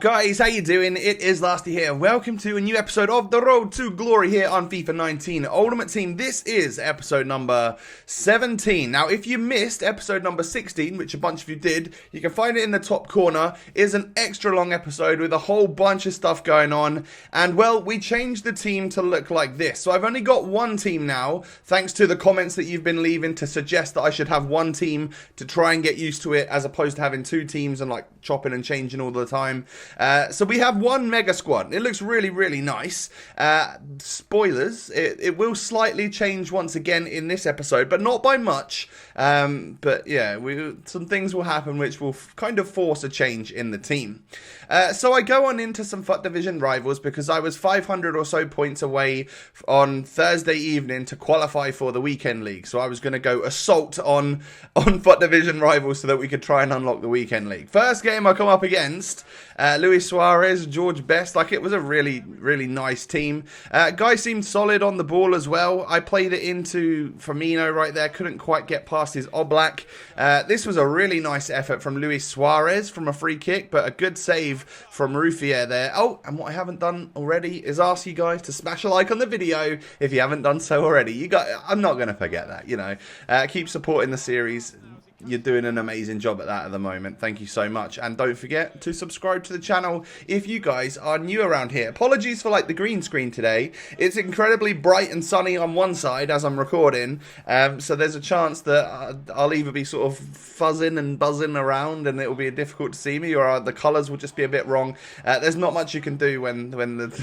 guys, how you doing? It is Lasty here. Welcome to a new episode of The Road to Glory here on FIFA 19 Ultimate Team. This is episode number 17. Now, if you missed episode number 16, which a bunch of you did, you can find it in the top corner. It's an extra long episode with a whole bunch of stuff going on. And, well, we changed the team to look like this. So I've only got one team now, thanks to the comments that you've been leaving to suggest that I should have one team to try and get used to it, as opposed to having two teams and, like, chopping and changing all the time. So we have one mega squad. It looks really, really nice. Spoilers, it will slightly change once again in this episode, but not by much. But yeah, some things will happen which will kind of force a change in the team. So I go on into some FUT Division rivals because I was 500 or so points away on Thursday evening to qualify for the weekend league. So I was going to go assault on FUT Division rivals so that we could try and unlock the weekend league. First game I come up against Luis Suarez, George Best. Like, it was a really, really nice team. Guy seemed solid on the ball as well. I played it into Firmino right there. Couldn't quite get past his Oblak. This was a really nice effort from Luis Suarez from a free kick, but a good save from Ruffier there. Oh, and what I haven't done already is ask you guys to smash a like on the video if you haven't done so already. I'm not going to forget that, you know. Keep supporting the series. You're doing an amazing job at that at the moment. Thank you so much. And don't forget to subscribe to the channel if you guys are new around here. Apologies for like the green screen today. It's incredibly bright and sunny on one side as I'm recording. So there's a chance that I'll either be sort of fuzzing and buzzing around and it will be difficult to see me, or the colours will just be a bit wrong. There's not much you can do when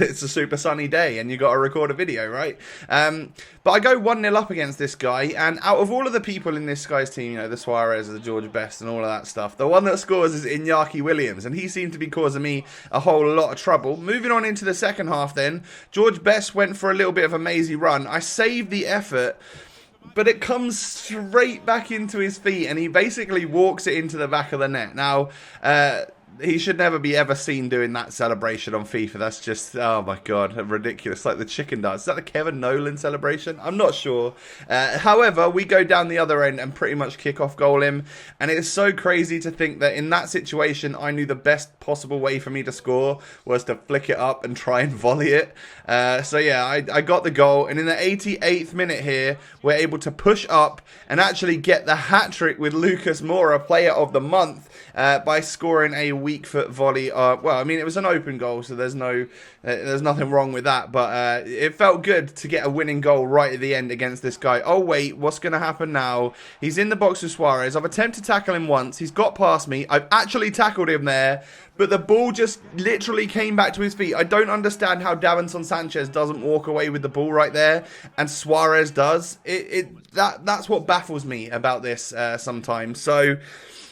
it's a super sunny day and you got to record a video, right? But I go 1-0 up against this guy, and out of all of the people in this guy's team, you know, the Suarez, the George Best and all of that stuff, the one that scores is Iñaki Williams, and he seemed to be causing me a whole lot of trouble. Moving on into the second half then, George Best went for a little bit of a mazy run. I saved the effort, but it comes straight back into his feet, and he basically walks it into the back of the net. Now, he should never be ever seen doing that celebration on FIFA. That's just, oh my god, ridiculous. Like the chicken dance. Is that the Kevin Nolan celebration? I'm not sure. However, we go down the other end and pretty much kick off goal him. And it is so crazy to think that in that situation, I knew the best possible way for me to score was to flick it up and try and volley it. So yeah, I got the goal. And in the 88th minute here, we're able to push up and actually get the hat-trick with Lucas Moura, player of the month, by scoring a weak foot volley. Well, I mean, it was an open goal, so there's nothing wrong with that, but it felt good to get a winning goal right at the end against this guy. Oh wait, what's going to happen now? He's in the box with Suarez. I've attempted to tackle him once. He's got past me. I've actually tackled him there, but the ball just literally came back to his feet. I don't understand how Davinson Sanchez doesn't walk away with the ball right there, and Suarez does. That's what baffles me about this sometimes. So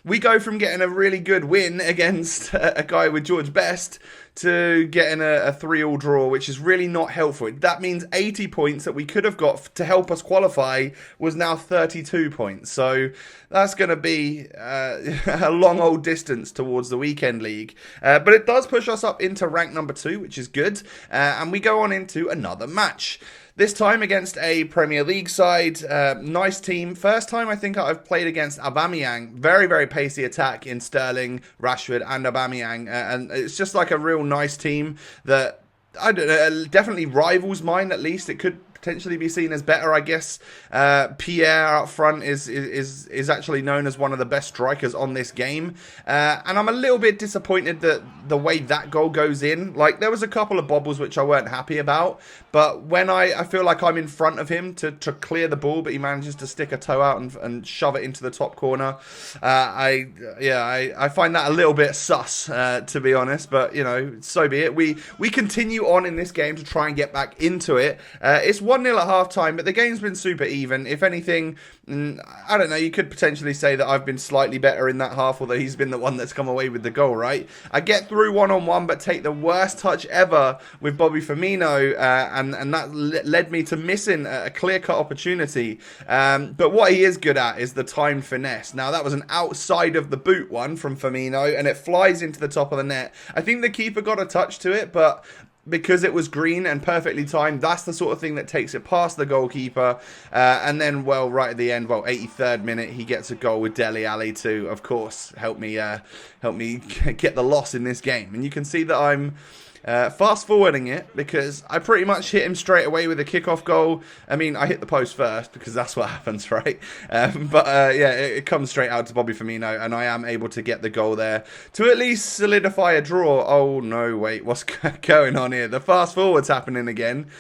we go from getting a really good win against a guy with George Best to getting a 3-3 draw, which is really not helpful. That means 80 points that we could have got to help us qualify was now 32 points. So that's going to be a long old distance towards the weekend league. But it does push us up into rank number 2, which is good. And we go on into another match. This time against a Premier League side. Nice team. First time I think I've played against Aubameyang. Very, very pacey attack in Sterling, Rashford and Aubameyang. And it's just like a real nice team that, I don't know, definitely rivals mine at least. It could potentially be seen as better, I guess. Pierre up front is actually known as one of the best strikers on this game, and I'm a little bit disappointed that the way that goal goes in. Like, there was a couple of bobbles which I weren't happy about, but when I feel like I'm in front of him to clear the ball, but he manages to stick a toe out and shove it into the top corner, I find that a little bit sus, to be honest, but you know, so be it. We continue on in this game to try and get back into it. It's 1-0 at half-time, but the game's been super even. If anything, I don't know, you could potentially say that I've been slightly better in that half, although he's been the one that's come away with the goal, right? I get through one-on-one, but take the worst touch ever with Bobby Firmino, and that led me to missing a clear-cut opportunity. But what he is good at is the timed finesse. Now, that was an outside of the boot one from Firmino, and it flies into the top of the net. I think the keeper got a touch to it, but because it was green and perfectly timed, that's the sort of thing that takes it past the goalkeeper. And then, well, right at the end, 83rd minute, he gets a goal with Dele Alli to, of course, help me get the loss in this game. And you can see that I'm fast forwarding it because I pretty much hit him straight away with a kickoff goal. I mean, I hit the post first because that's what happens, right? Yeah, it comes straight out to Bobby Firmino, and I am able to get the goal there to at least solidify a draw. Oh no, wait, what's going on here? The fast forward's happening again.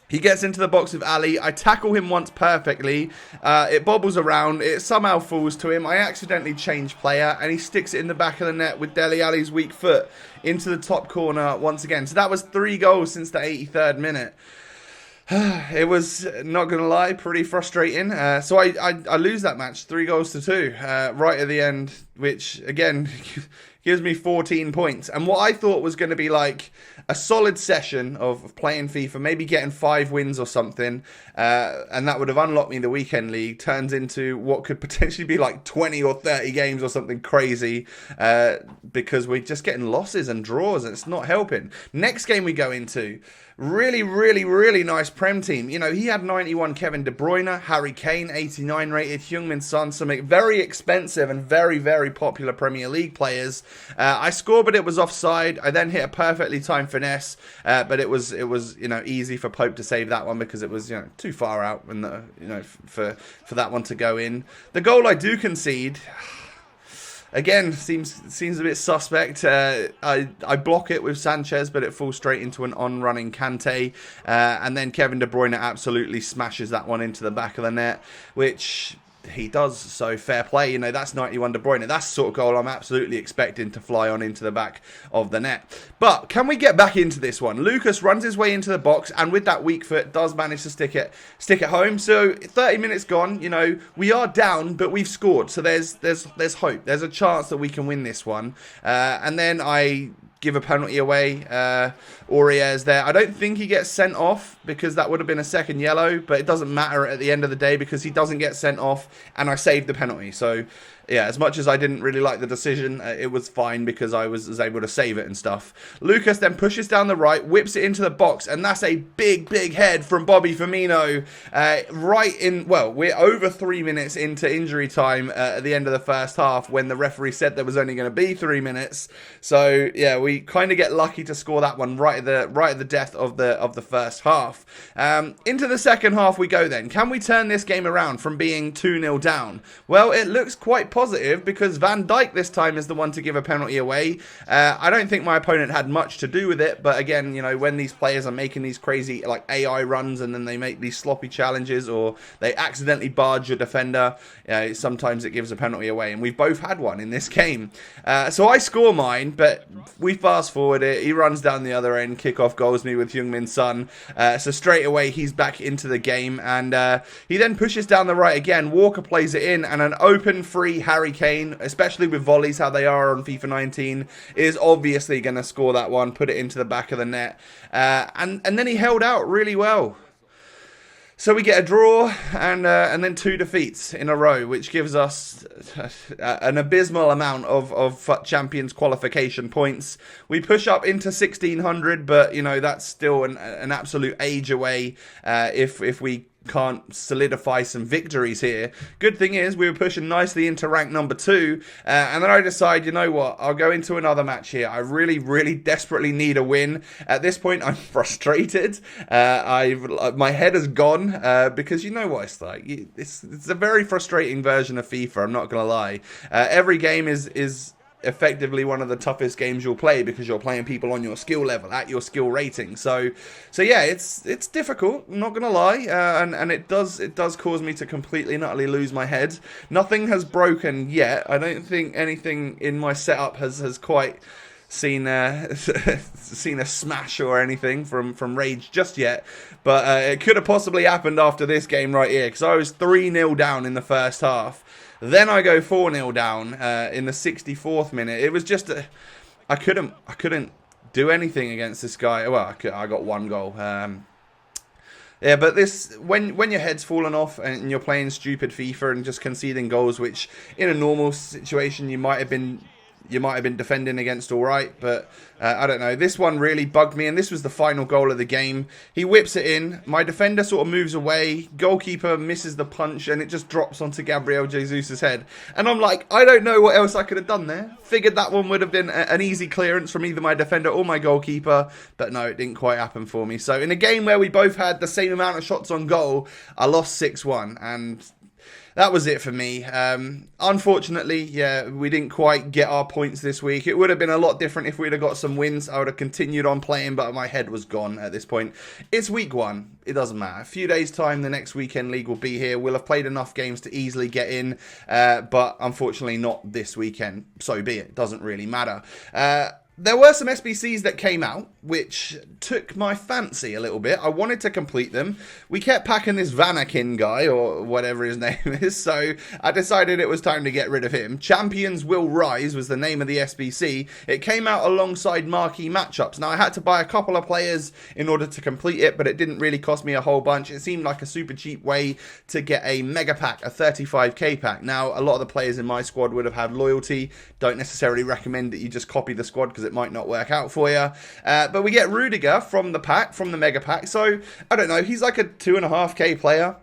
He gets into the box with Ali. I tackle him once perfectly. It bobbles around. It somehow falls to him. I accidentally change player, and he sticks it in the back of the net with Dele Alli's weak foot into the top corner once again. So that was 3 goals since the 83rd minute. It was, not going to lie, pretty frustrating. So I lose that match 3-2 right at the end, which, again, gives me 14 points. And what I thought was going to be like a solid session of playing FIFA, maybe getting 5 wins or something, and that would have unlocked me the weekend league, turns into what could potentially be like 20 or 30 games or something crazy, because we're just getting losses and draws, and it's not helping. Next game we go into, really nice Prem team. You know, he had 91 Kevin De Bruyne, Harry Kane 89 rated, Heung-min Son, some very expensive and very popular Premier League players. I scored, but it was offside. I then hit a perfectly timed finesse, but it was easy for Pope to save that one because it was too far out and for that one to go in. The goal I do concede, again, seems a bit suspect. I block it with Sanchez, but it falls straight into an on-running Kante. And then Kevin De Bruyne absolutely smashes that one into the back of the net, which he does, so fair play. That's 91 De Bruyne. That's the sort of goal I'm absolutely expecting to fly on into the back of the net. But can we get back into this one? Lucas runs his way into the box, and with that weak foot, does manage to stick it home. So 30 minutes gone. We are down, but we've scored. So there's hope. There's a chance that we can win this one. And then I give a penalty away. Aurier's there. I don't think he gets sent off because that would have been a second yellow, but it doesn't matter at the end of the day because he doesn't get sent off and I saved the penalty. So yeah, as much as I didn't really like the decision, it was fine because I was able to save it and stuff. Lucas then pushes down the right, whips it into the box, and that's a big head from Bobby Firmino. We're over 3 minutes into injury time at the end of the first half when the referee said there was only going to be 3 minutes. So yeah, we kind of get lucky to score that one right at the death of the first half. Into the second half we go then. Can we turn this game around from being 2-0 down? Well, it looks quite positive because Van Dijk this time is the one to give a penalty away. I don't think my opponent had much to do with it, but again, when these players are making these crazy like AI runs and then they make these sloppy challenges or they accidentally barge your defender, sometimes it gives a penalty away, and we've both had one in this game. So I score mine, but we fast forward it. He runs down the other end, kickoff goals me with Heung-min Son. So straight away he's back into the game, and he then pushes down the right again. Walker plays it in, and an open free Harry Kane, especially with volleys how they are on FIFA 19, is obviously going to score that one, put it into the back of the net, and then he held out really well. So we get a draw and then 2 defeats in a row, which gives us an abysmal amount of Champions qualification points. We push up into 1600, but that's still an absolute age away if we can't solidify some victories here. Good thing is we were pushing nicely into rank number 2, and then I decide, you know what, I'll go into another match here. I really desperately need a win. At this point I'm frustrated. My head has gone because you know what it's like. It's a very frustrating version of FIFA, I'm not gonna lie. Every game is effectively one of the toughest games you'll play because you're playing people on your skill level, at your skill rating. So yeah, it's difficult, I'm not gonna lie, and it does cause me to completely and utterly lose my head. Nothing has broken yet. I don't think anything in my setup has quite seen a smash or anything from Rage just yet, but it could have possibly happened after this game right here, because I was 3-0 down in the first half. Then I go 4-0 down in the 64th minute. It was just I couldn't do anything against this guy. Well, I got 1 goal. Yeah, but this when your head's fallen off and you're playing stupid FIFA and just conceding goals, which in a normal situation you might have been you might have been defending against all right, but I don't know. This one really bugged me, and this was the final goal of the game. He whips it in. My defender sort of moves away. Goalkeeper misses the punch, and it just drops onto Gabriel Jesus' head. And I'm like, I don't know what else I could have done there. Figured that one would have been an easy clearance from either my defender or my goalkeeper, but no, it didn't quite happen for me. So in a game where we both had the same amount of shots on goal, I lost 6-1, and that was it for me. Unfortunately, yeah, we didn't quite get our points this week. It would have been a lot different if we'd have got some wins. I would have continued on playing, but my head was gone at this point. It's week 1. It doesn't matter. A few days' time, the next weekend league will be here. We'll have played enough games to easily get in, but unfortunately not this weekend. So be it. Doesn't really matter. There were some SBCs that came out, which took my fancy a little bit. I wanted to complete them. We kept packing this Vanakin guy, or whatever his name is, so I decided it was time to get rid of him. Champions Will Rise was the name of the SBC. It came out alongside marquee matchups. Now, I had to buy a couple of players in order to complete it, but it didn't really cost me a whole bunch. It seemed like a super cheap way to get a mega pack, a 35k pack. Now, a lot of the players in my squad would have had loyalty. Don't necessarily recommend that you just copy the squad because it might not work out for you. But we get Rudiger from the pack, from the mega pack. So, I don't know, he's like a 2.5k player.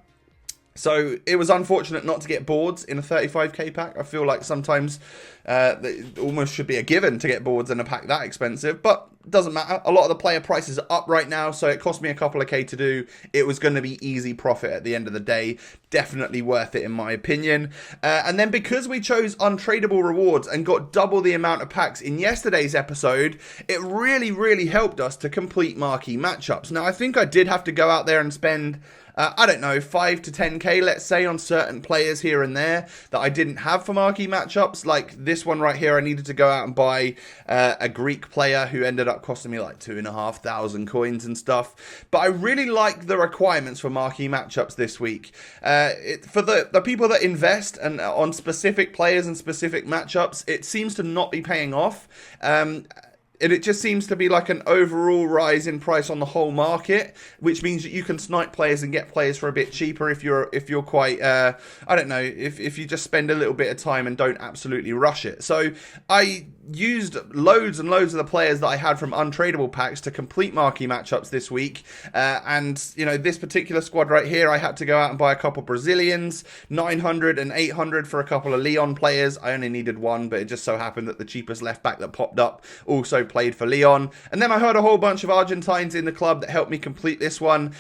So it was unfortunate not to get boards in a 35k pack. I feel like sometimes it almost should be a given to get boards in a pack that expensive, but it doesn't matter. A lot of the player prices are up right now, so it cost me a couple of K to do. It was going to be easy profit at the end of the day. Definitely worth it in my opinion. And then because we chose untradeable rewards and got double the amount of packs in yesterday's episode, it really, really helped us to complete marquee matchups. Now, I think I did have to go out there and spend I don't know, 5 to 10k, let's say, on certain players here and there that I didn't have for marquee matchups. Like this one right here, I needed to go out and buy a Greek player who ended up costing me like 2,500 coins and stuff. But I really like the requirements for marquee matchups this week. For the people that invest and on specific players and specific matchups, it seems to not be paying off. And it just seems to be like an overall rise in price on the whole market, which means that you can snipe players and get players for a bit cheaper if you're quite I don't know, if you just spend a little bit of time and don't absolutely rush it. So I used loads and loads of the players that I had from untradeable packs to complete marquee matchups this week, and you know, this particular squad right here, I had to go out and buy a couple Brazilians, 900 and 800 for a couple of Leon players. I only needed one, but it just so happened that the cheapest left back that popped up also played for Leon. And then I heard a whole bunch of Argentines in the club that helped me complete this one.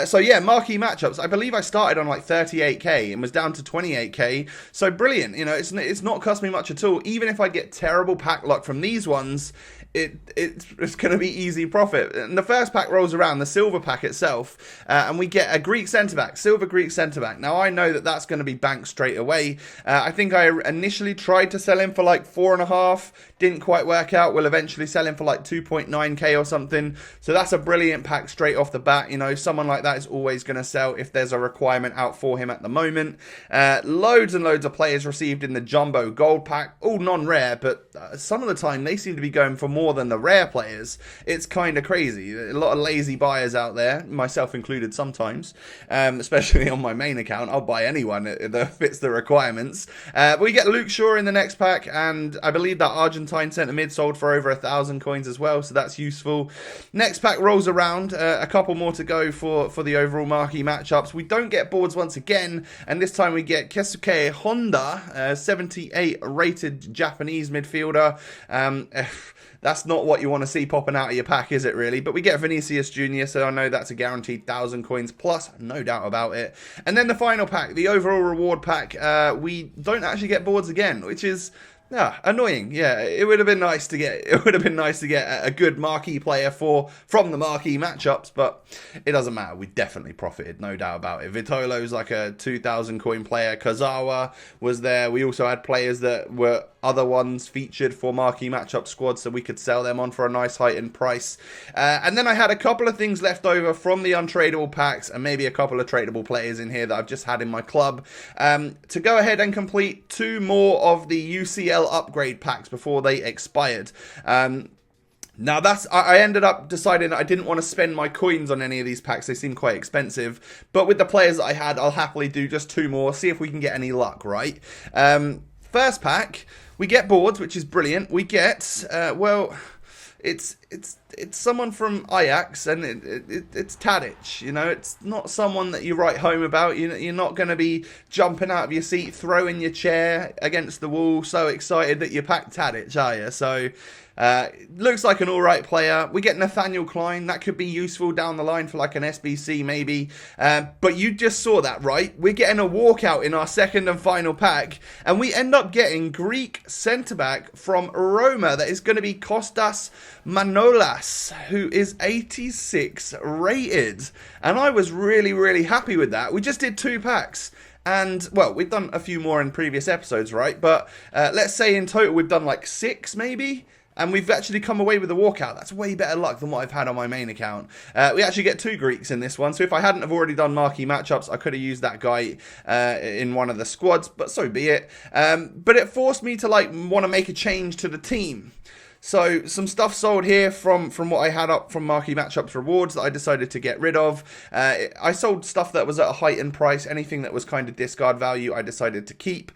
So yeah, marquee matchups. I believe I started on like 38k and was down to 28k. So brilliant. You know, it's not cost me much at all. Even if I get terrible pack luck from these ones, it's going to be easy profit. And the first pack rolls around, the silver pack itself, and we get a Greek centre-back, silver Greek centre-back. Now, I know that that's going to be banked straight away. I think I initially tried to sell him for like 4.5, didn't quite work out. We'll eventually sell him for like 2.9k or something. So that's a brilliant pack straight off the bat. You know, someone like that is always going to sell if there's a requirement out for him at the moment. Loads and loads of players received in the jumbo gold pack, all non-rare, but some of the time they seem to be going for more than the rare players. It's kind of crazy. A lot of lazy buyers out there, myself included sometimes, especially on my main account. I'll buy anyone that fits the requirements. But we get Luke Shaw in the next pack, and I believe that Argentine centre mid sold for over 1,000 coins as well, so that's useful. Next pack rolls around, a couple more to go for the overall marquee matchups. We don't get boards once again, and this time we get Keisuke Honda, 78 rated Japanese midfielder. That's not what you want to see popping out of your pack, is it really? But we get Vinicius Jr., so I know that's a guaranteed 1,000 coins plus, no doubt about it. And then the final pack, the overall reward pack, we don't actually get boards again, which is annoying. Yeah, it would have been nice to get. It would have been nice to get a good marquee player from the marquee matchups, but it doesn't matter. We definitely profited, no doubt about it. Vitolo's like a 2,000 coin player. Kazawa was there. We also had players that were other ones featured for marquee matchup squads, so we could sell them on for a nice heightened price. And then I had a couple of things left over from the untradeable packs, and maybe a couple of tradable players in here that I've just had in my club, to go ahead and complete 2 more of the UCL upgrade packs before they expired. Now I ended up deciding that I didn't want to spend my coins on any of these packs. They seem quite expensive, but with the players that I had, I'll happily do just 2 more, see if we can get any luck, right? First pack, we get boards, which is brilliant. We get, well, it's someone from Ajax, and it's Tadic. You know, it's not someone that you write home about. You're not going to be jumping out of your seat, throwing your chair against the wall, so excited that you packed Tadic, are you? So, looks like an alright player. We get Nathaniel Klein. That could be useful down the line for like an SBC maybe. But you just saw that, right? We're getting a walkout in our second and final pack. And we end up getting Greek centre-back from Roma. That is going to be Kostas Manolas, who is 86 rated. And I was really, really happy with that. We just did 2 packs. And, well, we've done a few more in previous episodes, right? But let's say in total we've done like 6 maybe. And we've actually come away with a walkout. That's way better luck than what I've had on my main account. We actually get 2 Greeks in this one. So if I hadn't have already done marquee matchups, I could have used that guy in one of the squads. But so be it. But it forced me to like want to make a change to the team. So some stuff sold here from what I had up from marquee matchups rewards that I decided to get rid of. I sold stuff that was at a heightened price. Anything that was kind of discard value, I decided to keep.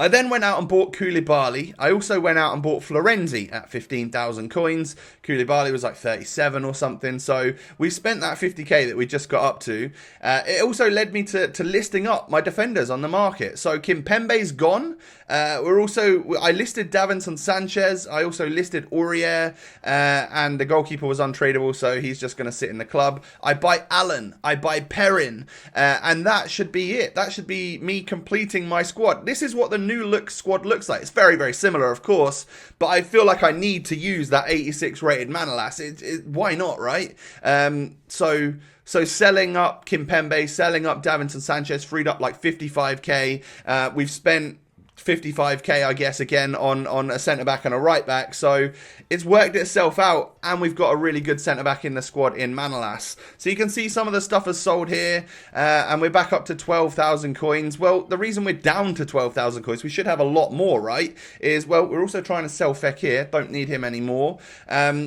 I then went out and bought Koulibaly. I also went out and bought Florenzi at 15,000 coins. Koulibaly was like 37 or something. So we spent that 50k that we just got up to. It also led me to listing up my defenders on the market. So Kimpembe's gone. I listed Davinson Sanchez. I also listed Aurier. And the goalkeeper was untradeable, so he's just going to sit in the club. I buy Allen. I buy Perrin. And that should be it. That should be me completing my squad. This is what the new look squad looks like. It's very, very similar, of course, but I feel like I need to use that 86 rated Manolas. Why not, right? So selling up Kimpembe, selling up Davinson Sanchez, freed up like 55k. We've spent 55k, I guess, again on a centre-back and a right-back. So it's worked itself out, and we've got a really good centre-back in the squad in Manolas. So you can see some of the stuff has sold here, and we're back up to 12,000 coins. Well, the reason we're down to 12,000 coins, we should have a lot more, right, is, well, we're also trying to sell Fekir. Don't need him anymore. I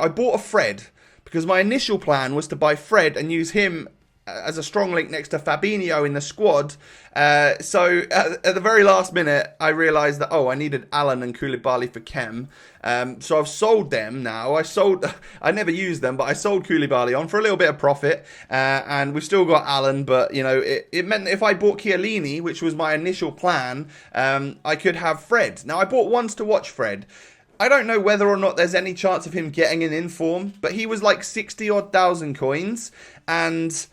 bought a Fred, because my initial plan was to buy Fred and use him as a strong link next to Fabinho in the squad. So at the very last minute, I realised that, I needed Allen and Koulibaly for Chem. So I've sold them now. I never used them, but I sold Koulibaly on for a little bit of profit. And we've still got Allen, but, you know, it meant that if I bought Chiellini, which was my initial plan, I could have Fred. Now, I bought once to watch Fred. I don't know whether or not there's any chance of him getting an inform, but he was like 60-odd thousand coins, and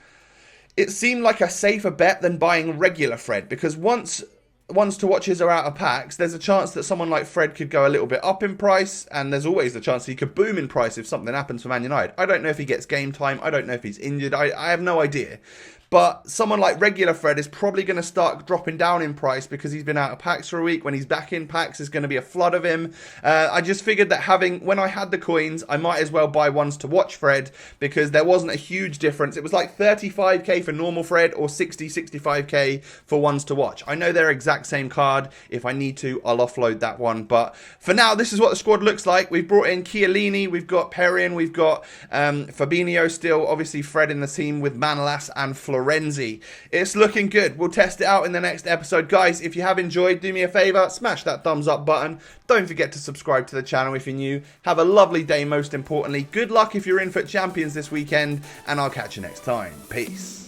it seemed like a safer bet than buying regular Fred, because once to watches are out of packs, there's a chance that someone like Fred could go a little bit up in price, and there's always the chance that he could boom in price if something happens for Man United. I don't know if he gets game time. I don't know if he's injured. I have no idea. But someone like regular Fred is probably going to start dropping down in price because he's been out of packs for a week. When he's back in packs, there's going to be a flood of him. I just figured that when I had the coins, I might as well buy ones to watch Fred, because there wasn't a huge difference. It was like 35k for normal Fred or 65k for ones to watch. I know they're exact same card. If I need to, I'll offload that one. But for now, this is what the squad looks like. We've brought in Chiellini, we've got Perrin, we've got Fabinho still, obviously Fred in the team with Manolas and Florenzi. It's looking good. We'll test it out in the next episode. Guys, if you have enjoyed, do me a favour, smash that thumbs up button. Don't forget to subscribe to the channel if you're new. Have a lovely day, most importantly. Good luck if you're in for Champions this weekend, and I'll catch you next time. Peace.